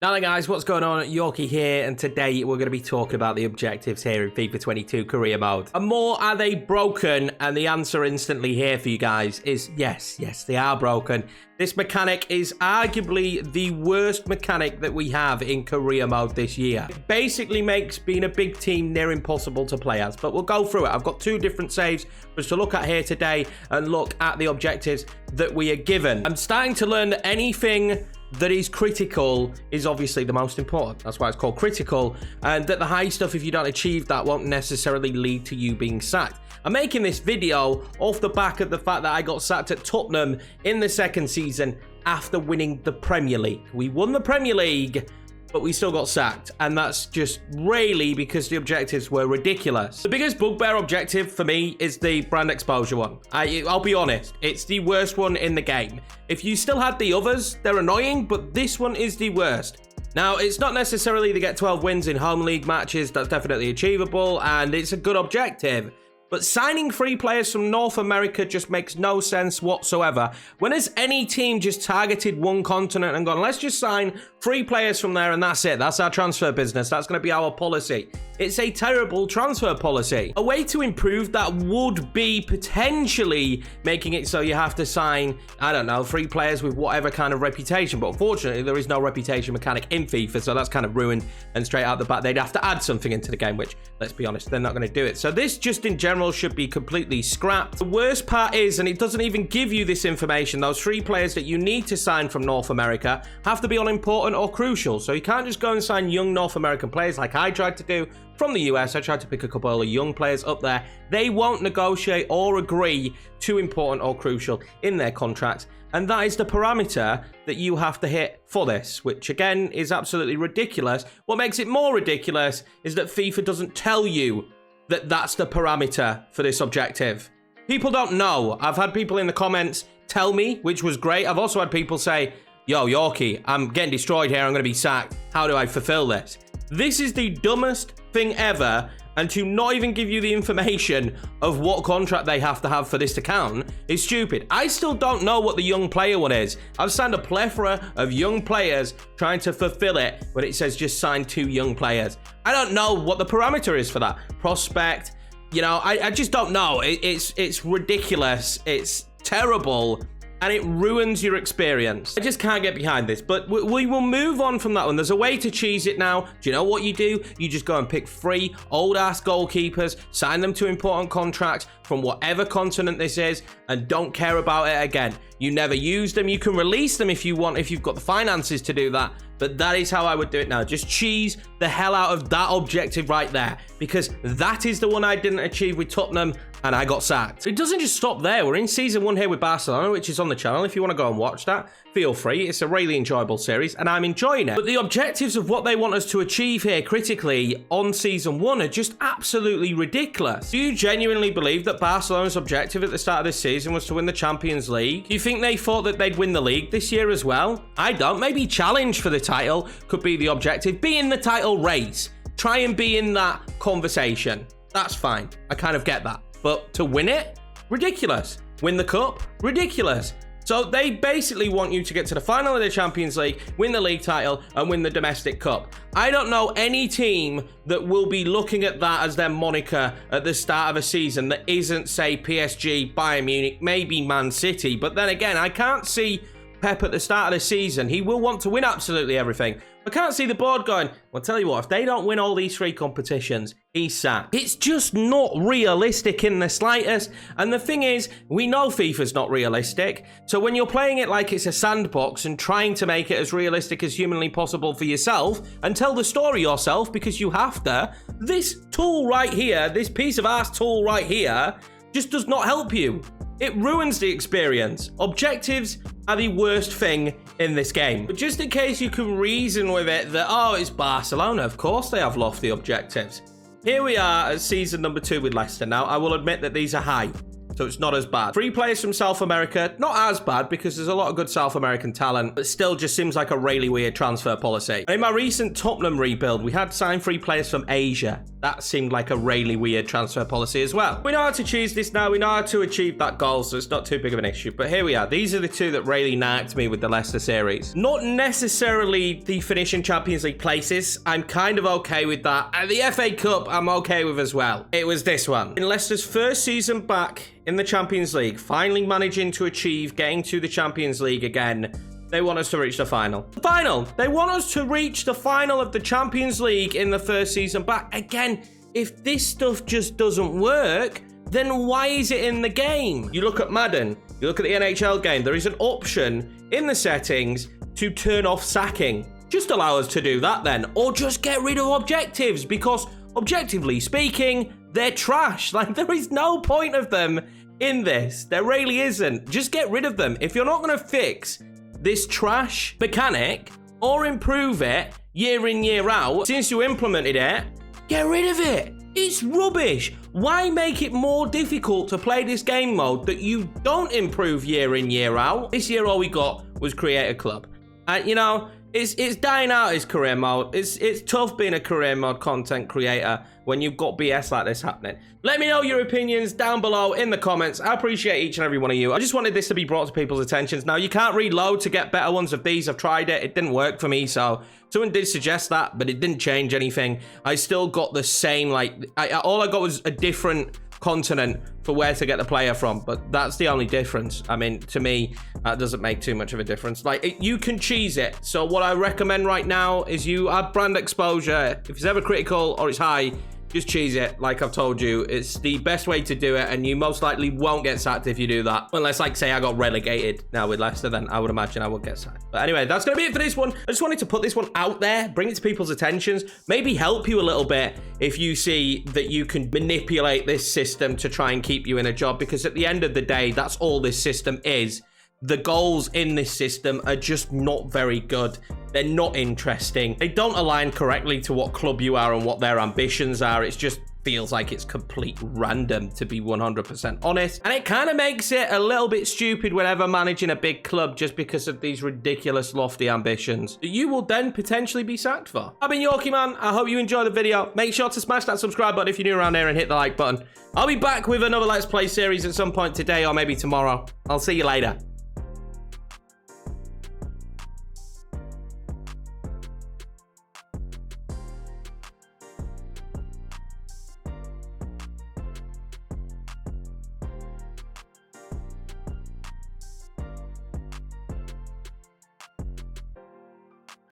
Now then guys, what's going on? Yorkie here, and today we're going to be talking about the objectives here in FIFA 22 career mode. And more, are they broken? And the answer instantly here for you guys is yes, they are broken. This mechanic is arguably the worst mechanic that we have in career mode this year. It basically makes being a big team near impossible to play as, but we'll go through it. I've got two different saves for us to look at here today and look at the objectives that we are given. I'm starting to learn that anything that is critical is obviously the most important. That's why it's called critical, and that the high stuff, if you don't achieve that, won't necessarily lead to you being sacked. I'm making this video off the back of the fact that I got sacked at Tottenham in the second season after winning the Premier League. We won the Premier League, but we still got sacked, and that's just really because the objectives were ridiculous. The biggest bugbear objective for me is the brand exposure one. I'll be honest, it's the worst one in the game. If you still had the others, they're annoying, but this one is the worst. Now, it's not necessarily to get 12 wins in home league matches. That's definitely achievable, and it's a good objective. But signing free players from North America just makes no sense whatsoever. When has any team just targeted one continent and gone, let's just sign free players from there and that's it. That's our transfer business. That's going to be our policy. It's a terrible transfer policy. A way to improve that would be potentially making it so you have to sign, I don't know, free players with whatever kind of reputation. But unfortunately, there is no reputation mechanic in FIFA, so that's kind of ruined. And straight out the bat, they'd have to add something into the game, which, let's be honest, they're not going to do it. So this just in general should be completely scrapped. The worst part is, and it doesn't even give you this information, those free players that you need to sign from North America have to be on important or crucial. So you can't just go and sign young North American players like I tried to do from the US. I tried to pick a couple of young players up there. They won't negotiate or agree to important or crucial in their contracts. And that is the parameter that you have to hit for this, which again is absolutely ridiculous. What makes it more ridiculous is that FIFA doesn't tell you that that's the parameter for this objective. People don't know. I've had people in the comments tell me, which was great. I've also had people say, yo, Yorkie, I'm getting destroyed here. I'm going to be sacked. How do I fulfill this? This is the dumbest thing ever, and to not even give you the information of what contract they have to have for this to count is stupid. I still don't know what the young player one is. I've signed a plethora of young players trying to fulfill it, but it says just sign 2 young players. I don't know what the parameter is for that. Prospect, you know, I just don't know. It's ridiculous. It's terrible. And it ruins your experience. I just can't get behind this, but we will move on from that one. There's a way to cheese it now. Do you know what you do? You just go and pick 3 old-ass goalkeepers, sign them to important contracts from whatever continent this is, and don't care about it again. You never use them. You can release them if you want, if you've got the finances to do that, but that is how I would do it now. Just cheese the hell out of that objective right there, because that is the one I didn't achieve with Tottenham, and I got sacked. It doesn't just stop there. We're in season 1 here with Barcelona, which is on the channel. If you want to go and watch that, feel free. It's a really enjoyable series, and I'm enjoying it. But the objectives of what they want us to achieve here critically on season 1 are just absolutely ridiculous. Do you genuinely believe that Barcelona's objective at the start of this season was to win the Champions League? Do you think they thought that they'd win the league this year as well? I don't. Maybe challenge for the title could be the objective. Be in the title race. Try and be in that conversation. That's fine. I kind of get that. But to win it? Ridiculous. Win the cup? Ridiculous. So they basically want you to get to the final of the Champions League, win the league title, and win the domestic cup. I don't know any team that will be looking at that as their moniker at the start of a season that isn't, say, PSG, Bayern Munich, maybe Man City. But then again, I can't see Pep at the start of the season. He will want to win absolutely everything. I can't see the board going, well, tell you what, if they don't win all these 3 competitions, he's sacked. It's just not realistic in the slightest. And the thing is, we know FIFA's not realistic. So when you're playing it like it's a sandbox and trying to make it as realistic as humanly possible for yourself and tell the story yourself because you have to, this tool right here, this piece of ass tool right here, just does not help you. It ruins the experience. Objectives are the worst thing in this game. But just in case you can reason with it that, oh, it's Barcelona, of course they have lofty objectives. Here we are at season number 2 with Leicester. Now, I will admit that these are high, so it's not as bad. 3 players from South America, not as bad because there's a lot of good South American talent, but still just seems like a really weird transfer policy. In my recent Tottenham rebuild, we had signed 3 players from Asia. That seemed like a really weird transfer policy as well. We know how to choose this now. We know how to achieve that goal, so it's not too big of an issue. But here we are. These are the two that really nagged me with the Leicester series. Not necessarily the finishing Champions League places. I'm kind of okay with that. And the FA Cup, I'm okay with as well. It was this one. In Leicester's first season back in the Champions League, finally managing to achieve getting to the Champions League again, they want us to reach the final. The final! They want us to reach the final of the Champions League in the first season back. Again, if this stuff just doesn't work, then why is it in the game? You look at Madden, you look at the NHL game, there is an option in the settings to turn off sacking. Just allow us to do that then. Or just get rid of objectives, because objectively speaking, they're trash. Like, there is no point of them in this. There really isn't. Just get rid of them. If you're not going to fix this trash mechanic or improve it year in, year out, since you implemented it, get rid of it. It's rubbish. Why make it more difficult to play this game mode that you don't improve year in, year out? This year all we got was create a club. And you know, it's dying out as career mode. It's tough being a career mode content creator when you've got BS like this happening. Let me know your opinions down below in the comments. I appreciate each and every one of you. I just wanted this to be brought to people's attentions. Now, you can't reload to get better ones of these. I've tried it. It didn't work for me, so someone did suggest that, but it didn't change anything. I still got the same, like, all I got was a different continent for where to get the player from, but that's the only difference. I mean, to me, that doesn't make too much of a difference. Like, you can cheese it. So what I recommend right now is you add brand exposure. If it's ever critical or it's high, just cheese it. Like I've told you, it's the best way to do it, and you most likely won't get sacked if you do that. Unless, like, say I got relegated now with Leicester, then I would imagine I would get sacked. But anyway, that's going to be it for this one. I just wanted to put this one out there, bring it to people's attentions, maybe help you a little bit if you see that you can manipulate this system to try and keep you in a job, because at the end of the day, that's all this system is. The goals in this system are just not very good. They're not interesting. They don't align correctly to what club you are and what their ambitions are. It just feels like it's complete random, to be 100% honest. And it kind of makes it a little bit stupid whenever managing a big club just because of these ridiculous lofty ambitions that you will then potentially be sacked for. I've been Yorkiemann. I hope you enjoyed the video. Make sure to smash that subscribe button if you're new around here and hit the like button. I'll be back with another Let's Play series at some point today or maybe tomorrow. I'll see you later.